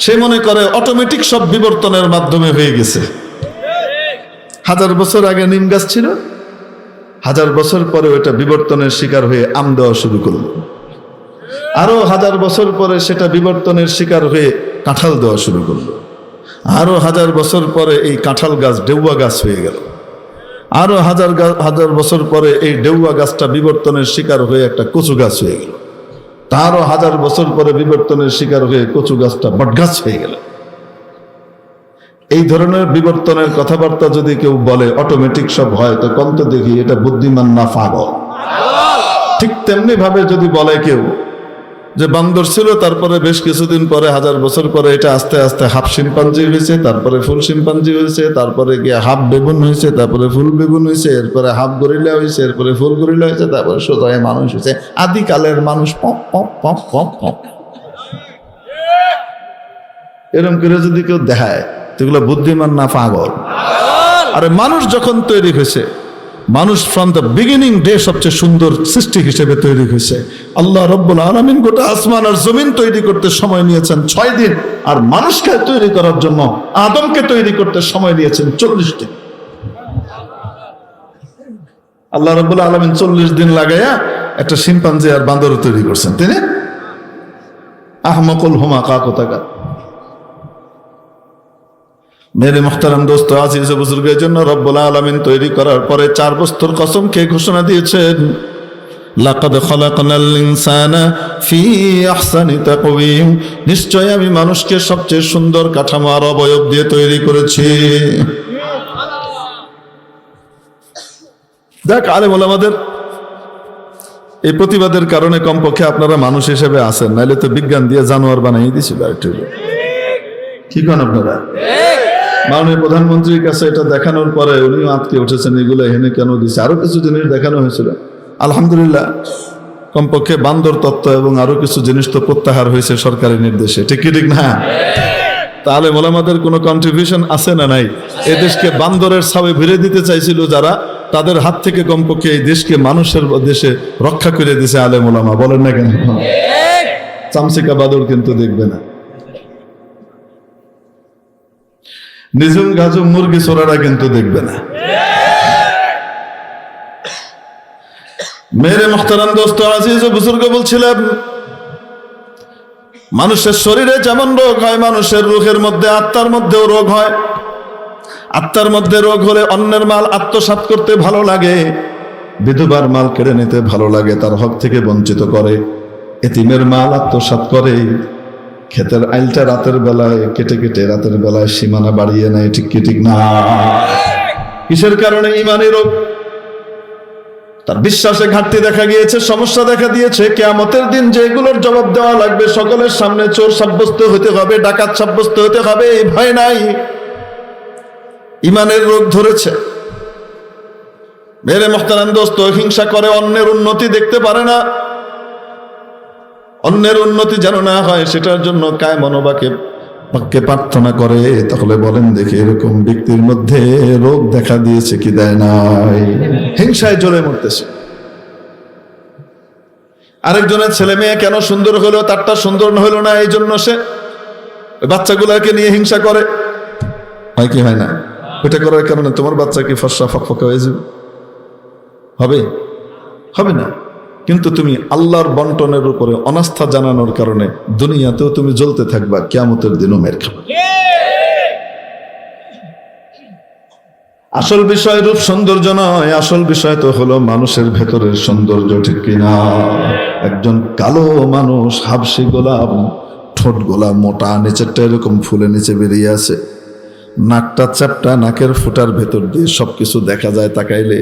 সে মনে করে অটোমেটিক সব বিবর্তনের মাধ্যমে হয়ে গেছে। 1000 বছর আগে নিম গাছ ছিল, 1000 বছর পরে ওটা বিবর্তনের শিকার হয়ে আম দেওয়া শুরু করলো। আরো 1000 বছর পরে সেটা বিবর্তনের শিকার হয়ে কাঁঠাল দেওয়া শুরু করলো। আরো 1000 বছর পরে এই কাঁঠাল গাছ ডেউয়া গাছ হয়ে গেল। আরো হাজার বছর পরে এই ডেউয়া গাছটা বিবর্তনের শিকার হয়ে একটা কচু গাছ হয়ে গেল, তারও 1000 বছর পরে বিবর্তনের শিকার হয়ে কচু গাছটা বটগাছ হয়ে গেল। এই ধরনের বিবর্তনের কথাবার্তা যদি কেউ বলে অটোমেটিক সব হয়, তো কন্ত দেখি এটা বুদ্ধিমান না পাগল। ঠিক তেমনি ভাবে যদি বলে কেউ যে বান্দর ছিল, তারপরে বেশ কিছুদিন পরে 1000 বছর পরে এটা আস্তে আস্তে হাফ শিম্পাঞ্জি হয়েছে, তারপরে ফুল শিম্পাঞ্জি হয়েছে, তারপরে গিয়ে হাফ বেগুন হয়েছে, তারপরে ফুল বেগুন হয়েছে, এরপরে হাফ গরিলা হয়েছে, এরপরে ফুল গরিলা হয়েছে, তারপরে সোজা মানুষ হয়েছে, আদিকালের মানুষ pop pop pop pop pop. এরকম করে যদি কেউ দেখায়, এগুলো বুদ্ধিমান না পাগল? আরে মানুষ যখন তৈরি হয়েছে, মানুষ ফ্রম দ্য বিগিনিং ডে সবচেয়ে সুন্দর সৃষ্টি হিসেবে তৈরি হয়েছে। আল্লাহ রব্বুল আলামিন গোটা আসমান আর জমিন তৈরি করতে সময় নিয়েছেন 6 দিন, আর মানুষকে তৈরি করার জন্য, আদমকে তৈরি করতে সময় নিয়েছেন 40 দিন। আল্লাহ রব্বুল আলামিন 40 দিন লাগাইয়া একটা শিম্পাঞ্জি আর বান্দর তৈরি করছেন, তিনি আহমকুল হুমাকা কোথাকার। মেরে মুহতারাম দোস্ত, আজিজ বুজুর্গের জন্য রব্বুল আলামিন তৈরি করার পরে 4 বস্তুর কসম খেয়ে ঘোষণা দিয়েছেন, লাকাদ খালাকনাল ইনসানা ফি আহসানি তাকওয়িম, নিশ্চয় আমি মানুষকে সবচেয়ে সুন্দর কাঠামো আর অবয়ব দিয়ে তৈরি করেছি। দেখ আলেম ওলামাদের এই প্রতিবাদের কারণে কমপক্ষে আপনারা মানুষ হিসেবে আছেন, নাইলে তো বিজ্ঞান দিয়ে জানোয়ার বানিয়ে দিয়েছিল। কি করেন আপনারা? মাননীয় প্রধানমন্ত্রীর কাছে এটা দেখানোর পরে উনিও আটকে উঠেছেন, এগুলো এখানে কেন দিচ্ছে। আরো কিছু জিনিস দেখানো হয়েছিল, আলহামদুলিল্লাহ কমপক্ষে বান্দর তত্ত্ব এবং আরো কিছু জিনিস তো প্রত্যাহার হয়েছে সরকারের নির্দেশে, ঠিক কি ঠিক না? তাহলে মোলামাদের কোনো কন্ট্রিবিউশন আছে না নাই? এই দেশকে বান্দরের ছাবে ভিড়ে দিতে চাইছিল যারা, তাদের হাত থেকে কমপক্ষে এই দেশকে মানুষের দেশে রক্ষা করে দিয়েছে আলেম ওলামা, বলেন না কেন? চামচিকা বাদর কিন্তু দেখবে না, নিজুম গাজুম মুরগি চোরারা কিন্তু দেখবে না। মেরে মুহতারাম দোস্ত, আজিজ ও বুজুর্গ, বলছিলাম মানুষের শরীরে যেমন রোগ হয়, মানুষের রুহের মধ্যে, আত্মার মধ্যেও রোগ হয়। আত্মার মধ্যে রোগ হলে অন্যের মাল আত্মসাৎ করতে ভালো লাগে, বিধবার মাল কেড়ে নিতে ভালো লাগে, তার হক থেকে বঞ্চিত করে, এতিমের মাল আত্মসাৎ করে, ক্ষেতের আইলটা রাতের বেলায় কেটে কেটে রাতের বেলায় সীমানা বাড়িয়ে নেয়, ঠিক কি ঠিক না? কিসের কারণে? ইমানি রোগ। তার বিশ্বাসে ঘাটতি দেখা গিয়েছে, সমস্যা দেখা দিয়েছে। কিয়ামতের দিন যেগুলোর জবাব দেওয়া লাগবে, সকলের সামনে চোর সাব্যস্ত হতে হবে, ডাকাত সাব্যস্ত হতে হবে, এই ভয় নাই। ইমানের রোগ ধরেছে। মেরে মুহতারাম দোস্ত, হিংসা করে, অন্যের উন্নতি দেখতে পারে না, অন্যের উন্নতি যেন না হয় সেটার জন্য কায় মনোবাকে প্রার্থনা করে। তাহলে বলেন দেখি, এরকম ব্যক্তির মধ্যে রোগ দেখা দিয়েছে কি দেয় নাই? হিংসায় জ্বলে মরতেছে। আরেকজনের ছেলে মেয়ে কেন সুন্দর হলো, তারটা সুন্দর হলো না, এই জন্য সে বাচ্চাগুলাকে নিয়ে হিংসা করে। হয় কি হয় না? ওইটা করার কারণে তোমার বাচ্চা কি ফর্সা ফকফকা হয়ে যাবে? হবে? হবে না। কিন্তু তুমি আল্লাহর বন্টনের উপরে অনাস্থা জানানোর কারণে দুনিয়াতেও তুমি জ্বলতে থাকবা, কিয়ামতের দিনও মের খাবে। আসল বিষয় রূপ সৌন্দর্য নয়, আসল বিষয় তো হলো মানুষের ভেতরের সৌন্দর্য, ঠিক কিনা? একজন কালো মানুষ, হাবশি গোলাপ, ঠোঁট গোলা মোটা, নিচেরটা এরকম ফুলে নিচে বেরিয়ে আছে, নাকটা চ্যাপটা, নাকের ফুটার ভেতর দিয়ে সবকিছু দেখা যায় তাকাইলে,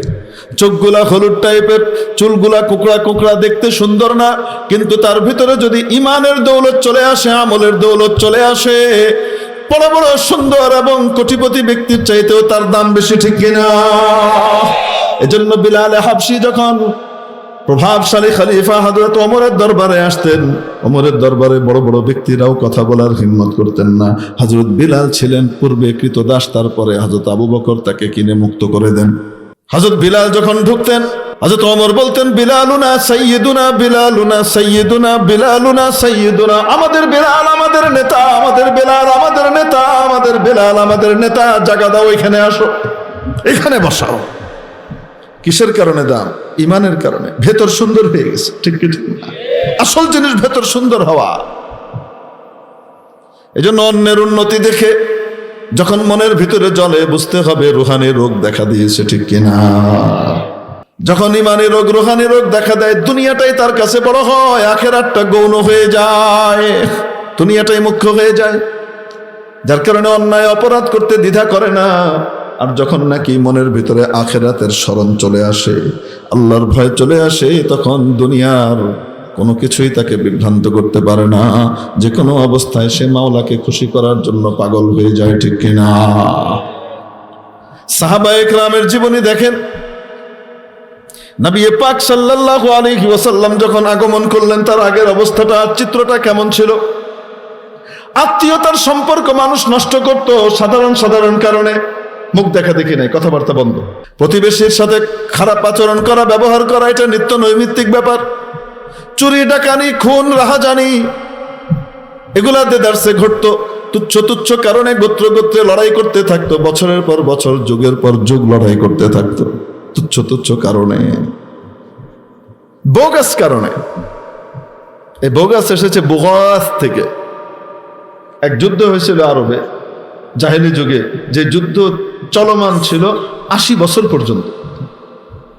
চোখগুলা হলুদ টাইপের, চুলগুলা কোকড়া কোকড়া, দেখতে সুন্দর না, কিন্তু তার ভিতরে যদি ইমানের দৌলত চলে আসে, আমলের দৌলত চলে আসে, বড় বড় সুন্দর এবং কোটিপতি ব্যক্তির চাইতেও তার দাম বেশি, ঠিক কিনা? এজন্য বিলাল হাবশি যখন প্রভাবশালী খলিফা হযরত ওমরের দরবারে আসতেন, ওমরের দরবারে বড় বড় ব্যক্তিরাও কথা বলার হিম্মত করতেন না। হযরত বিলাল ছিলেন পূর্বে কৃতদাস, তারপরে হযরত আবু বকর তাকে কিনে মুক্ত করে দেন। হযরত বিলাল যখন ঢুকতেন, হযরত ওমর বলতেন, বিলালুনা সাইয়্যিদুনা, বিলালুনা সাইয়্যিদুনা, বিলালুনা সাইয়্যিদুনা, আমাদের বিলাল আমাদের নেতা, আমাদের বিলাল আমাদের নেতা, আমাদের বিলাল আমাদের নেতা, জায়গা দাও, এখানে আসো, এখানে বসাও। কিসের কারণে দাম? ইমানের কারণে। ভেতর সুন্দর হয়ে গেছে, ঠিক কি ঠিক না? আসল জিনিস ভেতর সুন্দর হওয়া। এজন্য অন্যের উন্নতি দেখে যখন মনের ভিতরে জ্বলে বুঝতে হবে রুহানি রোগ দেখা দিয়েছে, ঠিক কিনা? যখন ইমানি রোগ রুহানি রোগ দেখা দেয়, দুনিয়াটাই তার কাছে বড় হয়, আখেরাতটা গৌণ হয়ে যায়, দুনিয়াটাই মুখ্য হয়ে যায়, যার কারণে অন্যায় অপরাধ করতে দ্বিধা করে না। আর যখন নাকি মনের ভিতরে আখেরাতের স্মরণ চলে আসে, আল্লাহর ভয় চলে আসে, তখন দুনিয়ার কোনো কিছুই তাকে বিভ্রান্ত করতে পারে না। যে কোনো অবস্থায় সে মাওলাকে খুশি করার জন্য পাগল হয়ে যায়, ঠিক কিনা? সাহাবায়ে কেরামের জীবনী দেখেন। নবী পাক সাল্লাল্লাহু আলাইহি ওয়াসাল্লাম যখন আগমন করলেন, তার আগের অবস্থাটা, চিত্রটা কেমন ছিল? আত্মীয়তার সম্পর্ক মানুষ নষ্ট করত সাধারণ কারণে। মুখ দেখা দেখি নাই, কথাবার্তা বন্ধ। প্রতিবেশীর সাথে খারাপ আচরণ করা, ব্যবহার করা, এটা নিত্য নৈমিত্তিক ব্যাপার। চুরি, ডাকানি, খুন, রাহাজানি, এগুলা দেদারসে ঘটত। তুচ্ছ কারণে গোত্রে লড়াই করতে থাকতো, বছরের পর বছর, যুগের পর যুগ লড়াই করতে থাকতো, তুচ্ছ কারণে, বোগাস কারণে। এই বোগাস এসেছে বুগাস থেকে। এক যুদ্ধ হয়েছিল আরবে জাহেলি যুগে, যে যুদ্ধ চলমান ছিল 80 বছর পর্যন্ত।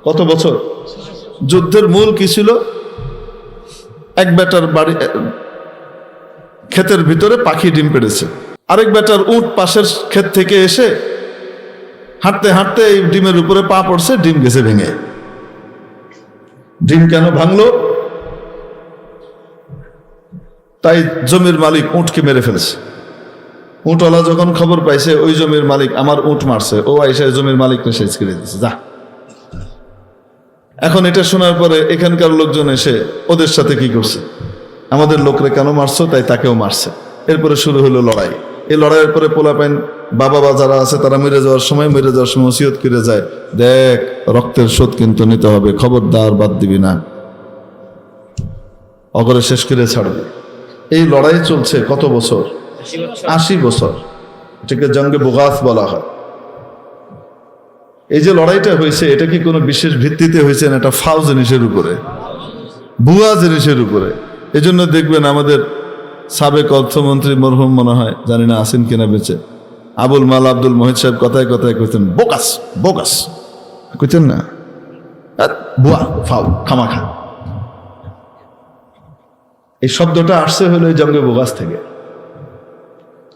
কত বছর? যুদ্ধের মূল কি ছিল? এক বেটার বাড়ি ক্ষেতের ভিতরে পাখি ডিম পেড়েছে, আরেক বেটার উট পাশের ক্ষেত থেকে এসে হাঁটতে হাঁটতে এই ডিমের উপরে পা পড়ছে, ডিম গেছে ভেঙে। ডিম কেন ভাঙলো? তাই জমির মালিক উটকে মেরে ফেলেছে। উটওয়ালা যখন খবর পাইছে ওই জমির মালিক আমার উট মারছে, ও আইসা জমির মালিককে শেষ করে দিচ্ছে, যা। এখন এটা শোনার পরে এখানকার লোকজন এসে ওদের সাথে কি করছে, আমাদের লোকরে কেন মারছো, তাই তাকেও মারছে। এরপরে শুরু হলো লড়াই। এই লড়াইয়ের পরে পোলাপাইন বাবা যারা আছে তারা মরে যাওয়ার সময় ওসিয়ত করে যায়, দেখ রক্তের শোধ কিন্তু নিতে হবে, খবরদার বাদ দিবি না, অগরে শেষ করে ছাড়বে। এই লড়াই চলছে কত বছর? 80 বছর। এটাকে জঙ্গে বুগাস বলা হয়। এই যে লড়াইটা হয়েছে, এটা কি কোনো বিশেষ ভিত্তিতে হয়েছে না? এটা ফাউ জিনিসের উপরে, ভুয়া জিনিসের উপরে। এই জন্য দেখবেন আমাদের সাবেক অর্থমন্ত্রী মরহুম, মনে হয়, জানি না আসেন কিনা বেঁচে, আবুল মাল আব্দুল মোহিত সাহেব কথায় কথায় কইতেন বোগাস বোগাস, কইতেন না? ভুয়া, ফাউ, খামাখা। এই শব্দটা আসছে হলো এই জঙ্গে বোগাস থেকে।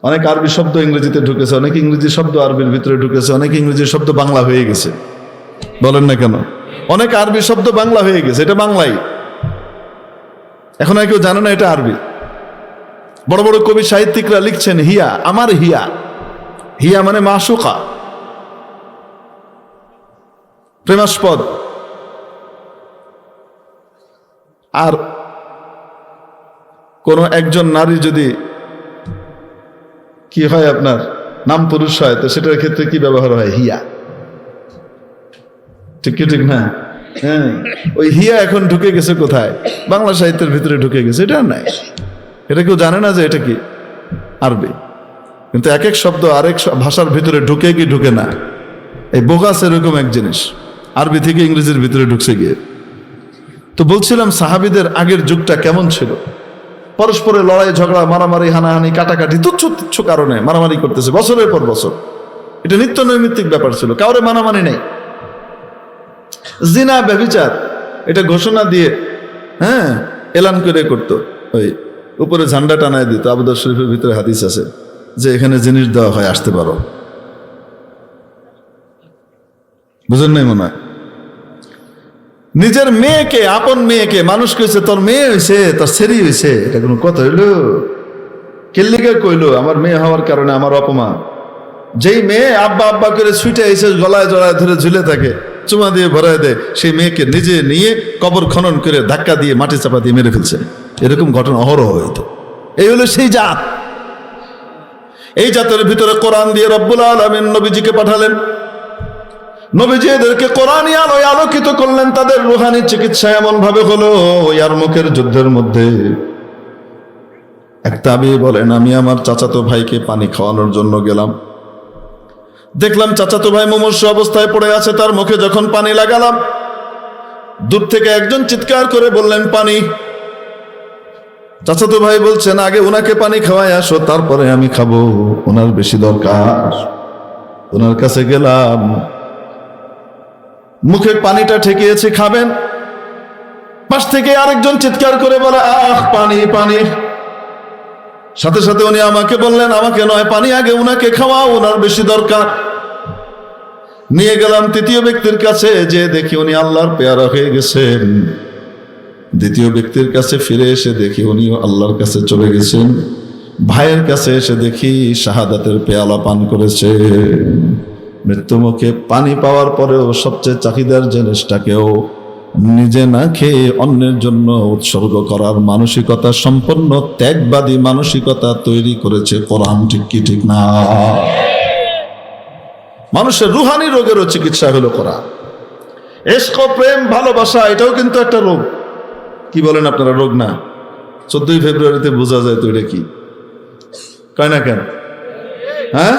অনেক আরবি শব্দ ইংরেজিতে ঢুকেছে, অনেক ইংরেজি শব্দ আরবির ভিতরে ঢুকেছে, অনেক ইংরেজি শব্দ বাংলা হয়ে গেছে। বলেন না কেন? অনেক আরবি শব্দ বাংলা হয়ে গেছে, এটা বাংলাই, এখন আর কেউ জানে না এটা আরবি। বড় বড় কবি সাহিত্যিকরা লিখছেন হিয়া, আমার হিয়া। হিয়া মানে মাশুকা, প্রেমাস্পদ। আর কোন একজন নারী যদি কি হয়, আপনার নাম পুরুষ হয়, তো সেটার ক্ষেত্রে কি ব্যবহার হয়? হিয়া। ঠিক কি ঠিক না? হ্যাঁ, ওই হিয়া এখন ঢুকে গেছে কোথায়? বাংলা সাহিত্যের ভিতরে ঢুকে গেছে। এটা নাই, এটা কেউ জানে না যে এটা কি আরবি। কিন্তু এক এক শব্দ আরেক ভাষার ভিতরে ঢুকে কি ঢুকে না। এই বোগাস এরকম এক জিনিস, আরবি থেকে ইংরেজির ভিতরে ঢুকছে গিয়ে। তো বলছিলাম সাহাবীদের আগের যুগটা কেমন ছিল। পরস্পরে লড়াই ঝগড়া, মারামারি, হানাহানি, কাটাকাটি, তুচ্ছ কারণে মারামারি করতেছে বছরের পর বছর। এটা নিত্য নৈমিত্তিক ব্যাপার ছিল, কাউরে মানামানি নেই। জিনা, ব্যভিচার, এটা ঘোষণা দিয়ে, হ্যাঁ, এলান করে করতো। ওই উপরে ঝান্ডা টানায় দিত। আবু দাউদ শরীফের ভিতরে হাদিস আছে যে এখানে জিনিস দেওয়া হয়, আসতে পারো। বুঝেন নাই মনে হয়? নিজের মেয়েকে, আপন মেয়েকে মানুষ কইছে, তোর মেয়ে হয়েছে, তোর ছেড়ি হয়েছে, এটা কোনো কথা হইলো? কেল্লিকে কইলো আমার মেয়ে হওয়ার কারণে আমার অপমান। যেই মেয়ে আব্বা আব্বা করে ছুটে এসে গলায় জড়ায় ধরে ঝুলে থাকে, চুমা দিয়ে ভরায় দেয়, সেই মেয়েকে নিজে নিয়ে কবর খনন করে ধাক্কা দিয়ে মাটি চাপা দিয়ে মেরে ফেলছে। এরকম ঘটনা অহরহ হইতো। এই হলো সেই জাত। এই জাতের ভিতরে কোরআন দিয়ে রব্বুল আলামিন নবীজিকে পাঠালেন। নবীজি এদেরকে কোরআনী আলোয় আলোকিত করলেন। তাদের রুহানি চিকিৎসা এমন ভাবে হলো, ওই ইয়ারমুকের যুদ্ধের মধ্যে এক তাবী বলেন, আমি আমার চাচাতো ভাইকে পানি খাওয়ানোর জন্য গেলাম। দেখলাম চাচাতো ভাই মুমূর্ষ অবস্থায় পড়ে আছে। তার মুখে যখন পানি লাগালাম, দূর থেকে একজন চিৎকার করে বললেন পানি। চাচাতো ভাই বলছেন আগে ওনাকে পানি খাওয়াই আসো, তারপরে আমি খাবো, ওনার বেশি দরকার। ওনার কাছে গেলাম, মুখে পানিটা ঠেকিয়েছি, খাবেন। পাশ থেকে আরেকজন চিৎকার করে বলে, আহ পানি পানি। সাথে সাথে উনি আমাকে বললেন, আমাকে নয়, পানি আগে উনাকে খাওয়াও, ওনার বেশি দরকার। নিয়ে গেলাম তৃতীয় ব্যক্তির কাছে, যে দেখি উনি আল্লাহর পেয়ারা হয়ে গেছেন। দ্বিতীয় ব্যক্তির কাছে ফিরে এসে দেখি উনিও আল্লাহর কাছে চলে গেছেন। ভাইয়ের কাছে এসে দেখি শাহাদাতের পেয়ালা পান করেছে। মৃত্যুমুখে পানি পাওয়ার পরেও সবচেয়ে চাহিদার জিনিসটাকেও নিজে না খেয়ে অন্যের জন্য উৎসর্গ করার মানসিকতা সম্পন্ন ত্যাগবাদী মানসিকতা তৈরি করেছে কোরআন। ঠিক কি ঠিক না? মানুষের রুহানি রোগেরও চিকিৎসা হলো কোরআন। ইশক, প্রেম, ভালোবাসা, এটাও কিন্তু একটা রোগ। কি বলেন আপনারা? রোগ না? 14 ফেব্রুয়ারিতে বোঝা যায় তো এটা কি, কয় না কেন? হ্যাঁ,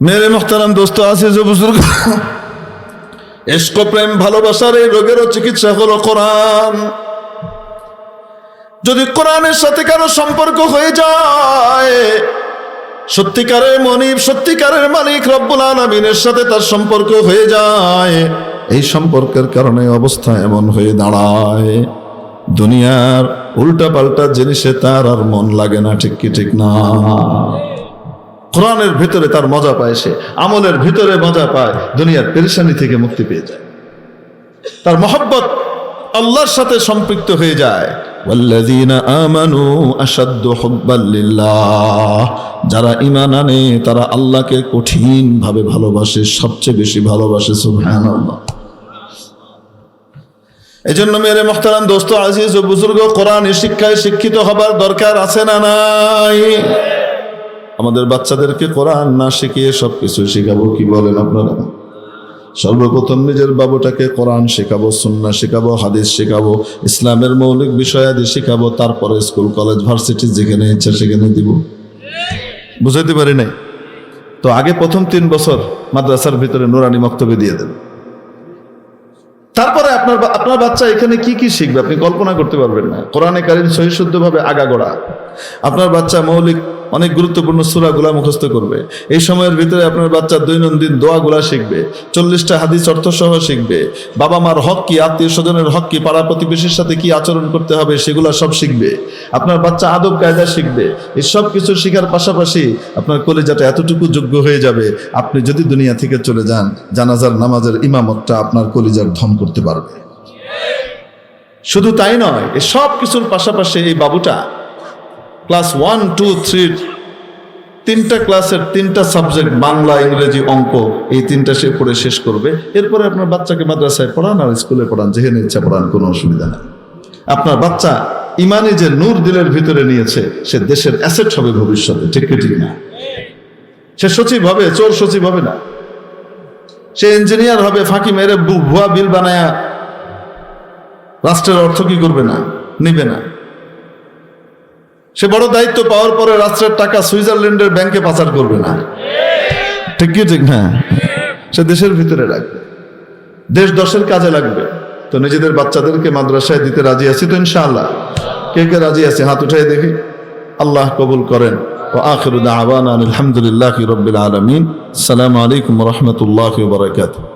মেরে মোহতারাম দোস্ত আছে যে বুজুর্গ, ইশক, প্রেম, ভালোবাসার এই রোগেরও চিকিৎসা হলো কোরআন। যদি কোরআনের সাথে কারো সম্পর্ক হয়ে যায়, সত্যিকারের মনিব, সত্যিকারের মালিক রব্বুল আলামিনের সাথে তার সম্পর্ক হয়ে যায়, এই সম্পর্কের কারণে অবস্থা এমন হয়ে দাঁড়ায়, দুনিয়ার উল্টা পাল্টা জিনিসে তার আর মন লাগে না। ঠিক কি ঠিক না? কোরআনের ভিতরে তার মজা পায়, সে আমলের ভিতরে মজা পায়, দুনিয়ার পেরেশানি থেকে মুক্তি পেয়ে যায়, তার মহব্বত আল্লাহর সাথে সম্পৃক্ত হয়ে যায়। ওয়াল্লাযীনা আমানু আশাদ্দু হুব্বাল লিল্লাহ, যারা ঈমান আনে তারা আল্লাহকে কঠিন ভাবে ভালোবাসে, সবচেয়ে বেশি ভালোবাসে। সুবহানাল্লাহ। এজন্য মেরে মুহতারাম দোস্ত আজিজ ও বুজুর্গ, কোরআনের শিক্ষায় শিক্ষিত হবার দরকার আছে না নাই? আমাদের বাচ্চাদেরকে কোরআন না শিখিয়ে সবকিছু শেখাবো, কি বলেন আপনারা? সর্বপ্রথম নিজের বাবুটাকে কোরআন শেখাবো, সুন্নাহ শেখাবো, হাদিস শেখাবো, ইসলামের মৌলিক বিষয়াদি শেখাবো, তারপরে স্কুল, কলেজ, ভার্সিটি যেখানে ইচ্ছা সেখানে দিব। বুঝাইতে পারি নাই তো? আগে প্রথম 3 বছর মাদ্রাসার ভিতরে নুরানি মক্তবে দিয়ে দেন, তারপরে আপনার বাচ্চা এখানে কি কি শিখবে আপনি কল্পনা করতে পারবেন না। কোরআনে কারীম সহি শুদ্ধভাবে আগাগোড়া, আপনার বাচ্চা মৌলিক অনেক গুরুত্বপূর্ণ সূরাগুলা মুখস্থ করবে। এই সময়ের ভিতরে আপনার বাচ্চা দৈনন্দিন দোয়াগুলা শিখবে, 40টা হাদিস অর্থসহ শিখবে, বাবা মার হক কি, আত্মীয় স্বজনের হক কি, পাড়া প্রতিবেশীর সাথে কি আচরণ করতে হবে সেগুলা সব শিখবে। আপনার বাচ্চা আদব কায়দা শিখবে। এই সব কিছু শিখার পাশাপাশি আপনার কলিজাটা এতটুকু যোগ্য হয়ে যাবে, আপনি যদি দুনিয়া থেকে চলে যান, জানাজার নামাজের ইমামতটা আপনার কলিজার ধন করতে পারবে। শুধু তাই নয়, এই সব কিছুর পাশাপাশি এই বাবুটা ক্লাস 1, 2, 3 3টা ক্লাসের 3টা সাবজেক্ট, বাংলা, ইংরেজি, অঙ্ক, এই 3টা সে পড়ে শেষ করবে। এরপরে আপনার বাচ্চাকে মাদ্রাসায় পড়ান আর স্কুলে পড়ান, যেখানে ইচ্ছা পড়ান, কোনো অসুবিধা নেই। আপনার বাচ্চা ইমানে যে নূর দিলের ভিতরে নিয়েছে, সে দেশের অ্যাসেট হবে ভবিষ্যতে। ঠিক কি ঠিক না? সে সচিব হবে, চোর সচিব হবে না। সে ইঞ্জিনিয়ার হবে, ফাঁকি মেরে ভুয়া বিল বানায়া রাষ্ট্রের অর্থ কি করবে না, নিবে না। সে বড় দায়িত্ব পাওয়ার পরে রাষ্ট্রের টাকা সুইজারল্যান্ডের ব্যাংকে পাচার করবে না। ঠিক কি ঠিক না? সে দেশের ভিতরে রাখবে, দেশ দশের কাজে লাগবে। তো নিজেদের বাচ্চাদেরকে মাদ্রাসায় দিতে রাজি আছি তো ইনশাআল্লাহ? কে কে রাজি আছে হাত উঠাই দেখি। আল্লাহ কবুল করেন। ওয়া আখিরু দাওয়ানা আলহামদুলিল্লাহি রাব্বিল আলামিন। আসসালামু আলাইকুম ওয়া রাহমাতুল্লাহি ওয়া বারাকাতুহু।